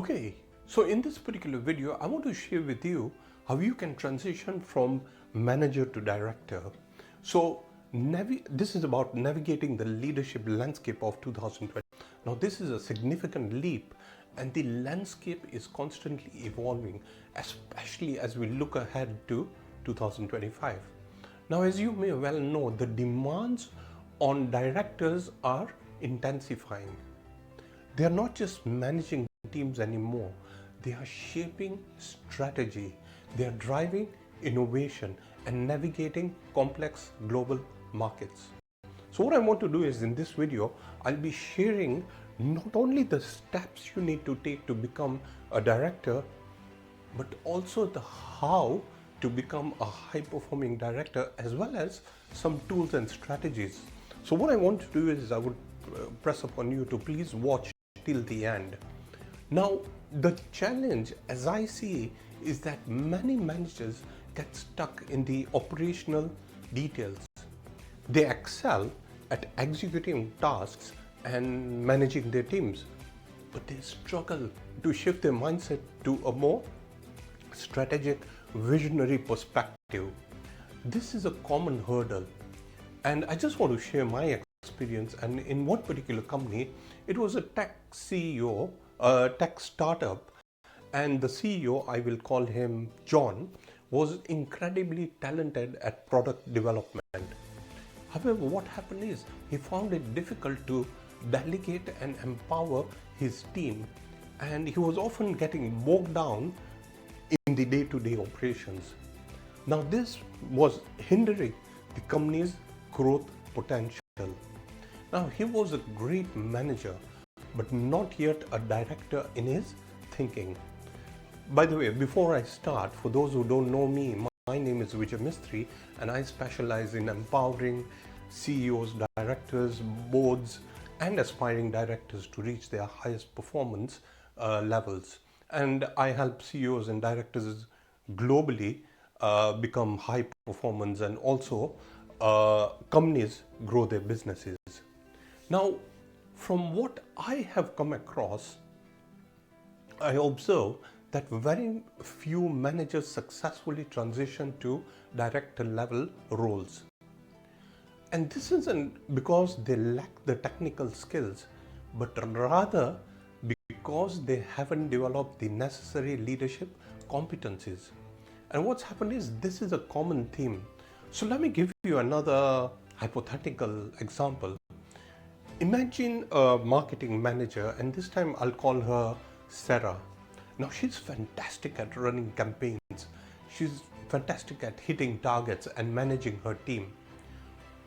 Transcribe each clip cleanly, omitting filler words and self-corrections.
Okay, so in this particular video, I want to share with you how you can transition from manager to director. So this is about navigating the leadership landscape of 2020. Now this is a significant leap and the landscape is constantly evolving, especially as we look ahead to 2025. Now, as you may well know, the demands on directors are intensifying. They are not just managing teams anymore. They are shaping strategy. They are driving innovation and navigating complex global markets. So what I want to do is in this video, I'll be sharing not only the steps you need to take to become a director, but also the how to become a high-performing director, as well as some tools and strategies. So what I want to do is I would press upon you to please watch till the end. Now, the challenge, as I see, is that many managers get stuck in the operational details. They excel at executing tasks and managing their teams, but they struggle to shift their mindset to a more strategic, visionary perspective. This is a common hurdle, and I just want to share my experience. And in one particular company, it was a tech CEO, a tech startup, and the CEO, I will call him John, was incredibly talented at product development. However, what happened is he found it difficult to delegate and empower his team, and he was often getting bogged down in the day-to-day operations. Now, this was hindering the company's growth potential. Now, he was a great manager, but not yet a director in his thinking. By the way, before I start, for those who don't know me, my name is Vijay Mistry, and I specialize in empowering CEOs, directors, boards, and aspiring directors to reach their highest performance levels. And I help CEOs and directors globally become high performance, and also companies grow their businesses. Now, from what I have come across, I observe that very few managers successfully transition to director level roles. And this isn't because they lack the technical skills, but rather because they haven't developed the necessary leadership competencies. And what's happened is this is a common theme. So let me give you another hypothetical example. Imagine a marketing manager, and this time I'll call her Sarah. Now, she's fantastic at running campaigns. She's fantastic at hitting targets and managing her team.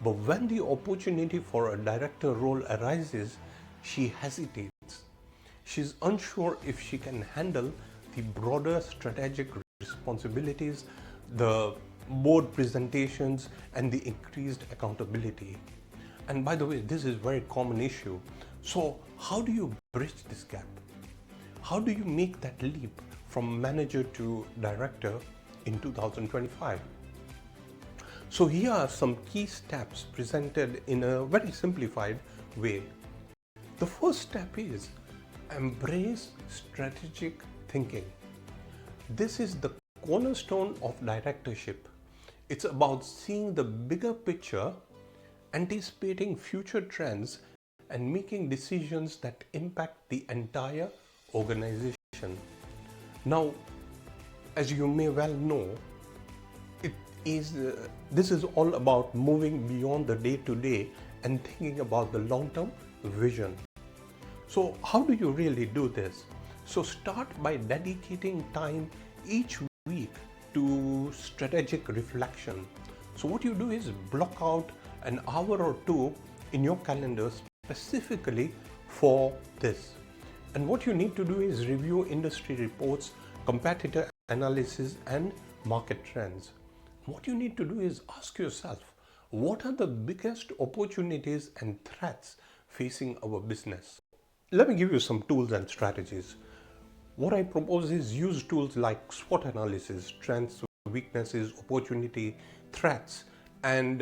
But when the opportunity for a director role arises, she hesitates. She's unsure if she can handle the broader strategic responsibilities, the board presentations, and the increased accountability. And by the way, this is a very common issue. So how do you bridge this gap? How do you make that leap from manager to director in 2025? So here are some key steps presented in a very simplified way. The first step is embrace strategic thinking. This is the cornerstone of directorship. It's about seeing the bigger picture, anticipating future trends, and making decisions that impact the entire organization. Now, as you may well know, this is all about moving beyond the day-to-day and thinking about the long-term vision. So how do you really do this? So start by dedicating time each week to strategic reflection. So what you do is block out an hour or two in your calendar specifically for this. And what you need to do is review industry reports, competitor analysis, and market trends. What you need to do is ask yourself, what are the biggest opportunities and threats facing our business? Let me give you some tools and strategies. What I propose is use tools like SWOT analysis, strengths, weaknesses, opportunity, threats, and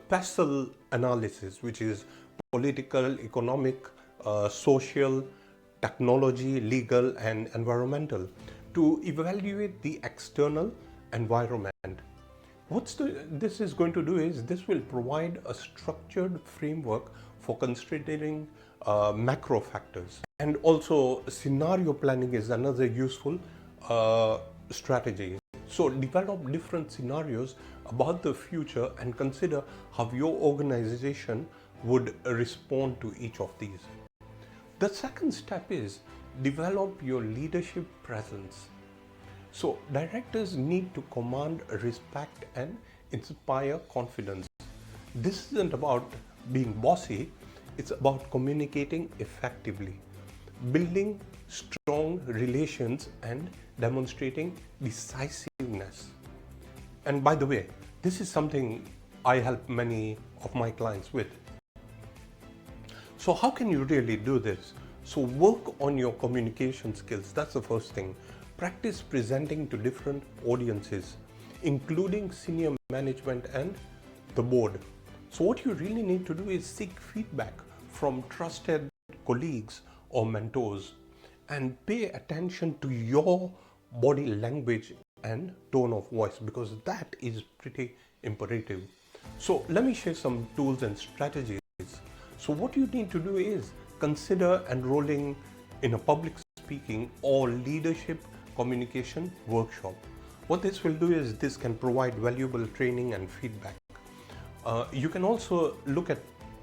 PESTLE analysis, which is political, economic, social, technology, legal, and environmental, to evaluate the external environment. This is going to do is this will provide a structured framework for considering macro factors. And also scenario planning is another useful strategy. So develop different scenarios about the future and consider how your organization would respond to each of these. The second step is develop your leadership presence. So directors need to command respect and inspire confidence. This isn't about being bossy, it's about communicating effectively, building strong relations and demonstrating decisiveness. And by the way, this is something I help many of my clients with. So how can you really do this? So work on your communication skills. That's the first thing. Practice presenting to different audiences, including senior management and the board. So what you really need to do is seek feedback from trusted colleagues or mentors and pay attention to your body language and tone of voice, because that is pretty imperative. So let me share some tools and strategies. So what you need to do is consider enrolling in a public speaking or leadership communication workshop. What this will do is this can provide valuable training and feedback. You can also look at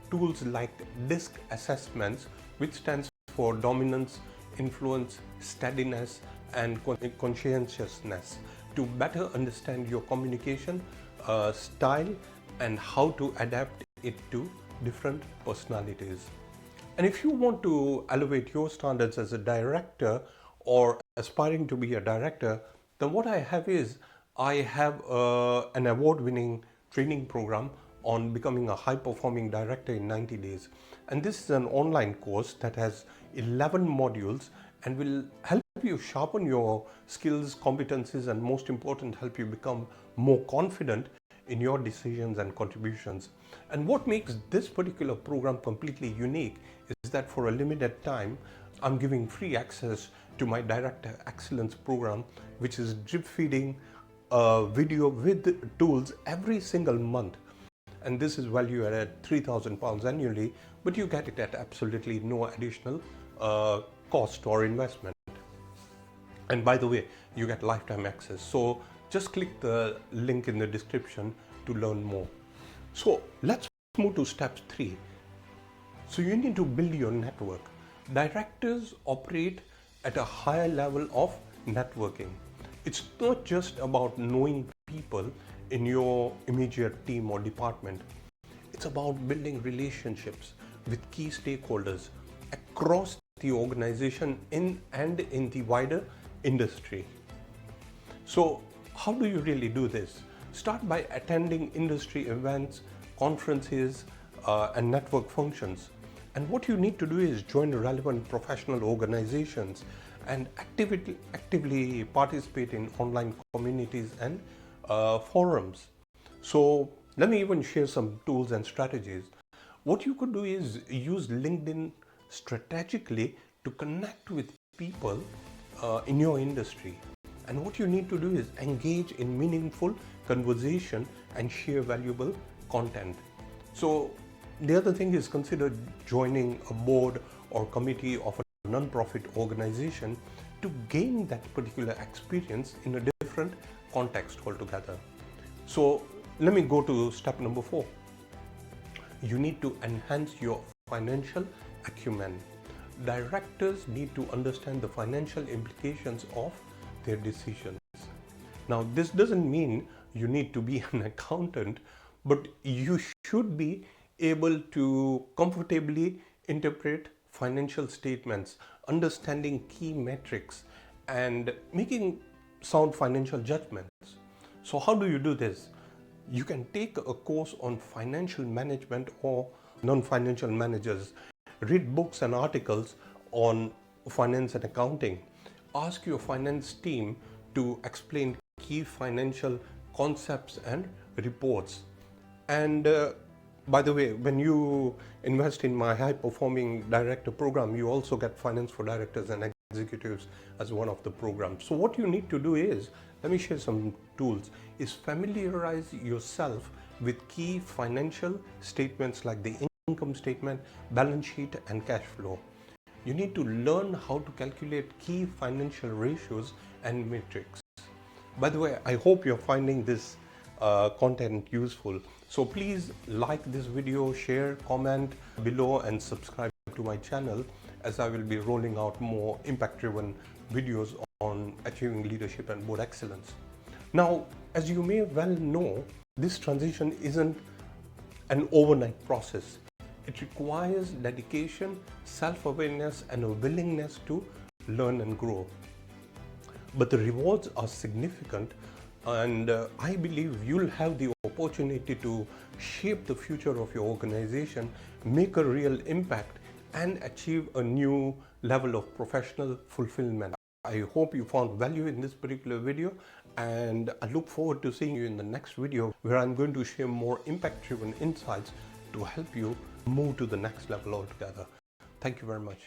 tools like DISC assessments, which stands for dominance, influence, steadiness, and conscientiousness, to better understand your communication style and how to adapt it to different personalities. And if you want to elevate your standards as a director or aspiring to be a director, then what I have is I have an award-winning training program on becoming a high-performing director in 90 days. And this is an online course that has 11 modules and will help you sharpen your skills, competencies, and most important, help you become more confident in your decisions and contributions. And what makes this particular program completely unique is that for a limited time, I'm giving free access to my Director Excellence program, which is drip feeding a video with tools every single month. And this is valued at £3,000 annually, but you get it at absolutely no additional cost or investment. And by the way, you get lifetime access. So just click the link in the description to learn more. So let's move to step 3. So you need to build your network. Directors operate at a higher level of networking. It's not just about knowing people in your immediate team or department. It's about building relationships with key stakeholders across the organization in the wider industry. So how do you really do this? Start by attending industry events, conferences, and network functions. And what you need to do is join relevant professional organizations and actively participate in online communities and forums. So let me even share some tools and strategies. What you could do is use LinkedIn strategically to connect with people in your industry. And what you need to do is engage in meaningful conversation and share valuable content. So the other thing is consider joining a board or committee of a non-profit organization to gain that particular experience in a different context altogether. So let me go to step number 4. You need to enhance your financial acumen. Directors need to understand the financial implications of their decisions. Now, this doesn't mean you need to be an accountant, but you should be able to comfortably interpret financial statements, understanding key metrics, and making sound financial judgments. So how do you do this? You can take a course on financial management or non-financial managers, read books and articles on finance and accounting, ask your finance team to explain key financial concepts and reports, and By the way, when you invest in my high performing director program, you also get finance for directors and executives as one of the programs. So what you need to do is, let me share some tools, is familiarize yourself with key financial statements like the income statement, balance sheet and cash flow. You need to learn how to calculate key financial ratios and metrics. By the way, I hope you're finding this content useful. So please like this video, share, comment below and subscribe to my channel, as I will be rolling out more impact-driven videos on achieving leadership and board excellence. Now, as you may well know, this transition isn't an overnight process. It requires dedication, self-awareness and a willingness to learn and grow. But the rewards are significant, and I believe you'll have the opportunity to shape the future of your organization, make a real impact and achieve a new level of professional fulfillment. I hope you found value in this particular video, and I look forward to seeing you in the next video, where I'm going to share more impact-driven insights to help you move to the next level altogether. Thank you very much.